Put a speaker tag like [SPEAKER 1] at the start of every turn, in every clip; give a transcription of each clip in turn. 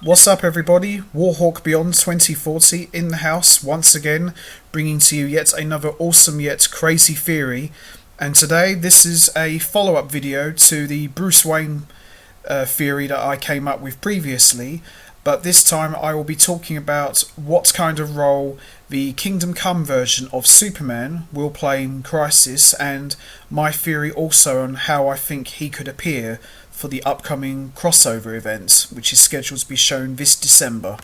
[SPEAKER 1] What's up, everybody? Warhawk Beyond 2040 in the house once again, bringing to you yet another awesome yet crazy theory. And today, this is a follow-up video to the Bruce Wayne theory that I came up with previously. But this time, I will be talking about what kind of role the Kingdom Come version of Superman will play in Crisis, and my theory also on how I think he could appear for the upcoming crossover event, which is scheduled to be shown this December.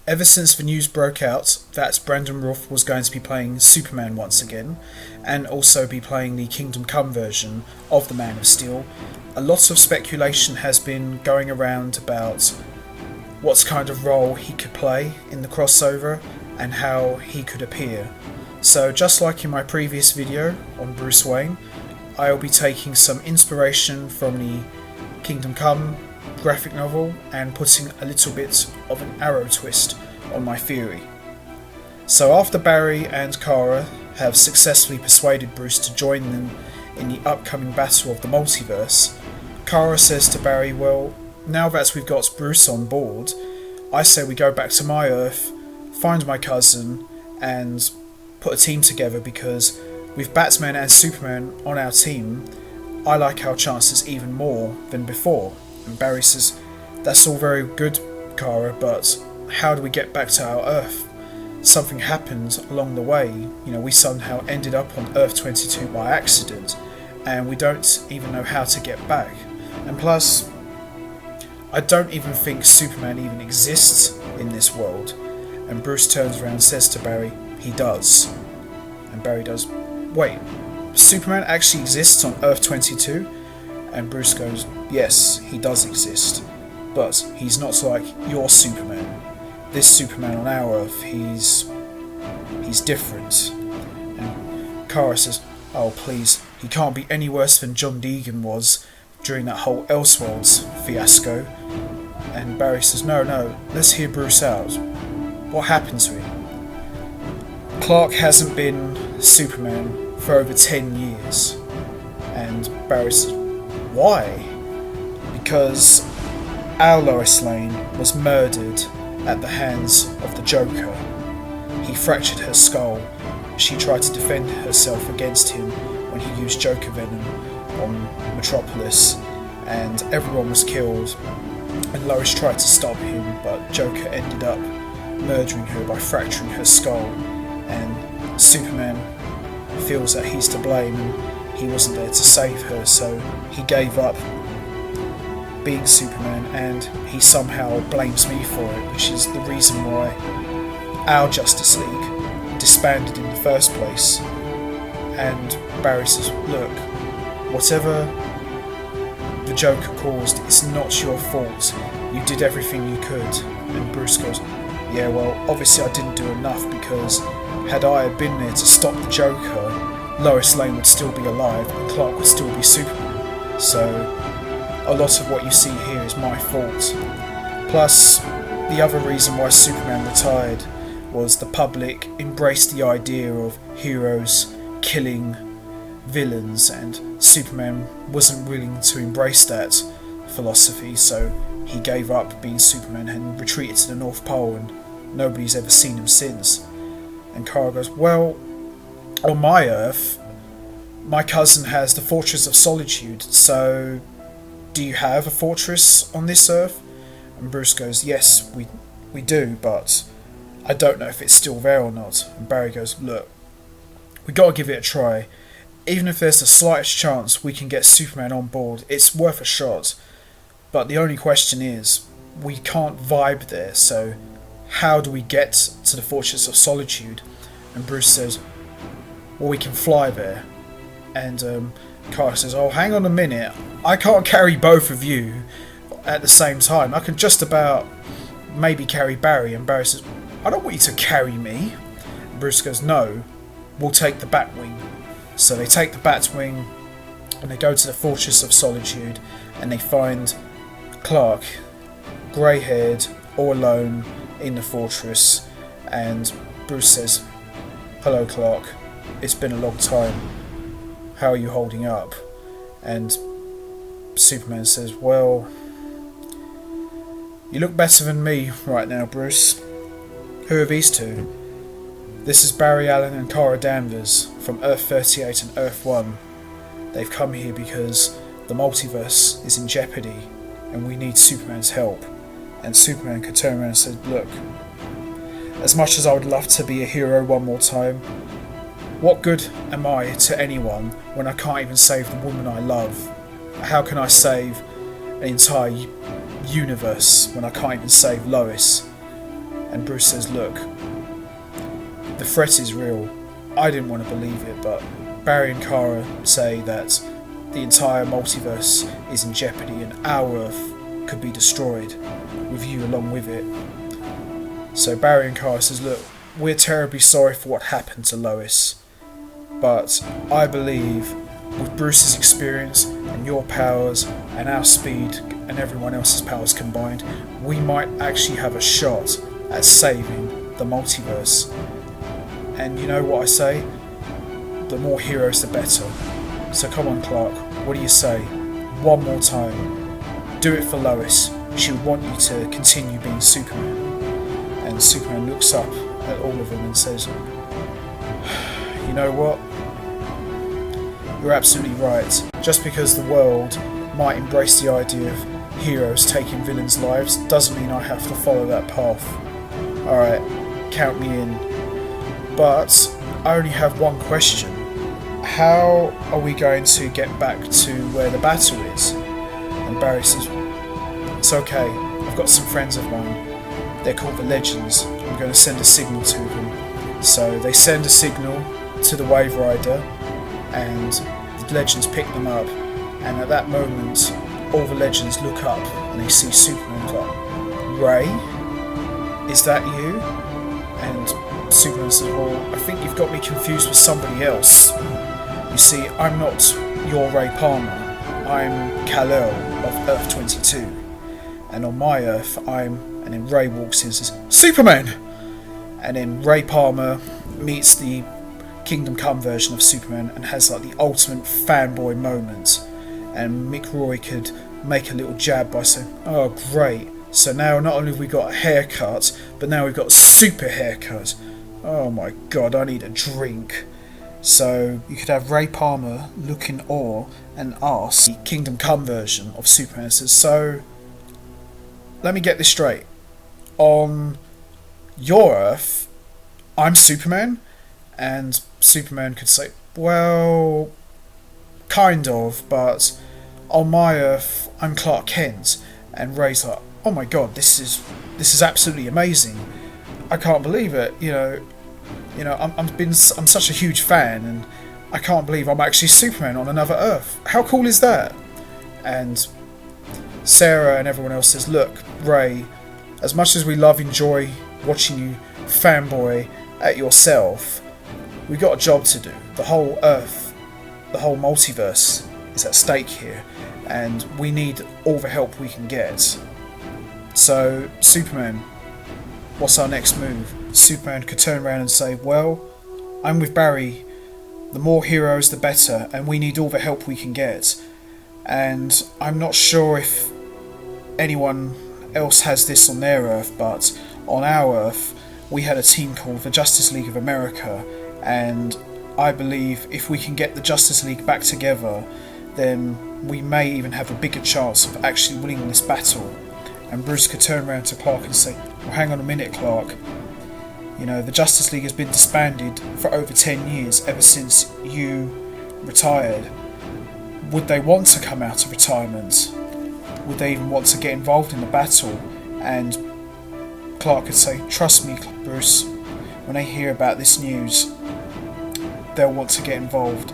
[SPEAKER 1] Ever since the news broke out that Brandon Routh was going to be playing Superman once again, and also be playing the Kingdom Come version of the Man of Steel, a lot of speculation has been going around about what kind of role he could play in the crossover and how he could appear. So just like in my previous video on Bruce Wayne, I will be taking some inspiration from the Kingdom Come graphic novel and putting a little bit of an arrow twist on my theory. So after Barry and Kara have successfully persuaded Bruce to join them in the upcoming battle of the multiverse, Kara says to Barry, well, now that we've got Bruce on board, I say we go back to my Earth, find my cousin, and put a team together, because with Batman and Superman on our team, I like our chances even more than before. And Barry says, that's all very good, Kara, but how do we get back to our Earth? Something happened along the way. You know, we somehow ended up on Earth 22 by accident, and we don't even know how to get back. And plus, I don't even think Superman even exists in this world. And Bruce turns around and says to Barry, he does. And Barry does, wait, Superman actually exists on Earth 22? And Bruce goes, yes, he does exist. But he's not like your Superman. This Superman on our Earth, he's different. And Kara says, oh please, he can't be any worse than John Deegan was during that whole Elseworlds fiasco. And Barry says, no, let's hear Bruce out. What happened to him? Clark hasn't been Superman for over 10 years. And Barry says, why? Because our Lois Lane was murdered at the hands of the Joker. He fractured her skull. She tried to defend herself against him when he used Joker venom on Metropolis, and everyone was killed. And Lois tried to stop him, but Joker ended up murdering her by fracturing her skull. And Superman feels that he's to blame, and he wasn't there to save her, so he gave up being Superman, and he somehow blames me for it, which is the reason why our Justice League disbanded in the first place. And Barry says, look, whatever the Joker caused, it's not your fault. You did everything you could. And Bruce goes, yeah, well, obviously I didn't do enough, because had I been there to stop the Joker, Lois Lane would still be alive and Clark would still be Superman. So a lot of what you see here is my fault. Plus, the other reason why Superman retired was the public embraced the idea of heroes killing villains, and Superman wasn't willing to embrace that philosophy, so he gave up being Superman and retreated to the North Pole, and nobody's ever seen him since. And Kara goes, well, on my Earth, my cousin has the Fortress of Solitude, so do you have a fortress on this Earth? And Bruce goes, yes, we do, but I don't know if it's still there or not. And Barry goes, look, we gotta give it a try. Even if there's the slightest chance we can get Superman on board, it's worth a shot. But the only question is, we can't vibe there, so how do we get to the Fortress of Solitude? And Bruce says, well, we can fly there. And Kara says, oh, hang on a minute, I can't carry both of you at the same time. I can just about maybe carry Barry. And Barry says, I don't want you to carry me. And Bruce goes, no, we'll take the Batwing. So they take the Batwing and they go to the Fortress of Solitude, and they find Clark, grey-haired, all alone in the fortress. And Bruce says, hello Clark, it's been a long time. How are you holding up? And Superman says, well, You look better than me right now, Bruce. Who are these two? This is Barry Allen and Kara Danvers from Earth 38 and Earth 1. They've come here because the multiverse is in jeopardy and we need Superman's help. And Superman could turn around and say, look, as much as I would love to be a hero one more time, what good am I to anyone when I can't even save the woman I love? How can I save an entire universe when I can't even save Lois? And Bruce says, look, the threat is real. I didn't want to believe it, but Barry and Kara say that the entire multiverse is in jeopardy and our Earth could be destroyed, with you along with it. So Barry and Kara says, look, we're terribly sorry for what happened to Lois, but I believe with Bruce's experience and your powers and our speed and everyone else's powers combined, we might actually have a shot at saving the multiverse. And you know what I say? The more heroes the better. So come on, Clark, what do you say? One more time. Do it for Lois. She would want you to continue being Superman. And Superman looks up at all of them and says, you know what? You're absolutely right. Just because the world might embrace the idea of heroes taking villains' lives doesn't mean I have to follow that path. Alright, count me in. But I only have one question. How are we going to get back to where the battle is? And Barry says, it's okay, I've got some friends of mine. They're called the Legends. I'm going to send a signal to them. So they send a signal to the Wave Rider, and the Legends pick them up. And at that moment, all the Legends look up and they see Superman like, Ray? Is that you? And Superman says, well, I think you've got me confused with somebody else. You see, I'm not your Ray Palmer. I'm Kal-El of Earth 22. And on my Earth, and then Ray walks in and says, Superman! And then Ray Palmer meets the Kingdom Come version of Superman and has like the ultimate fanboy moment. And Mick Roy could make a little jab by saying, oh great, so now not only have we got a haircut, but now we've got a super haircut. Oh my god, I need a drink. So you could have Ray Palmer look in awe and ask the Kingdom Come version of Superman and says, so let me get this straight. On your Earth, I'm Superman? And Superman could say, well, kind of, but on my Earth, I'm Clark Kent. And Ray's like, oh my god, this is absolutely amazing. I can't believe it. You know, I'm such a huge fan, and I can't believe I'm actually Superman on another Earth. How cool is that? And Sarah and everyone else says, look, Ray, as much as we enjoy watching you fanboy at yourself, we got a job to do. The whole Earth, the whole multiverse is at stake here, and we need all the help we can get. So, Superman, what's our next move? Superman could turn around and say, well, I'm with Barry. The more heroes, the better, and we need all the help we can get. And I'm not sure if anyone else has this on their Earth, but on our Earth, we had a team called the Justice League of America, and I believe if we can get the Justice League back together, then we may even have a bigger chance of actually winning this battle. And Bruce could turn around to Clark and say, well, hang on a minute, Clark. You know, the Justice League has been disbanded for over 10 years, ever since you retired. Would they want to come out of retirement? Would they even want to get involved in the battle? And Clark could say, trust me, Bruce, when they hear about this news, they'll want to get involved.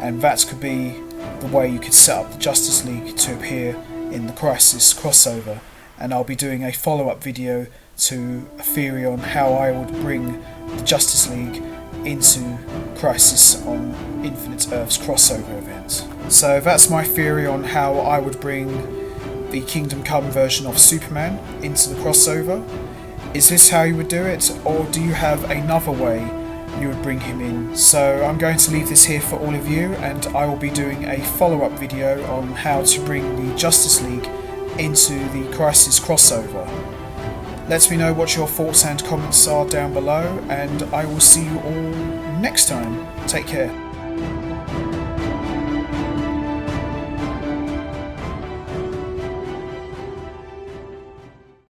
[SPEAKER 1] And that could be the way you could set up the Justice League to appear in the Crisis crossover. And I'll be doing a follow-up video to a theory on how I would bring the Justice League into Crisis on Infinite Earth's crossover event. So that's my theory on how I would bring the Kingdom Come version of Superman into the crossover. Is this how you would do it, or do you have another way you would bring him in? So I'm going to leave this here for all of you, and I will be doing a follow-up video on how to bring the Justice League into the Crisis crossover. Let me know what your thoughts and comments are down below, and I will see you all next time. Take care.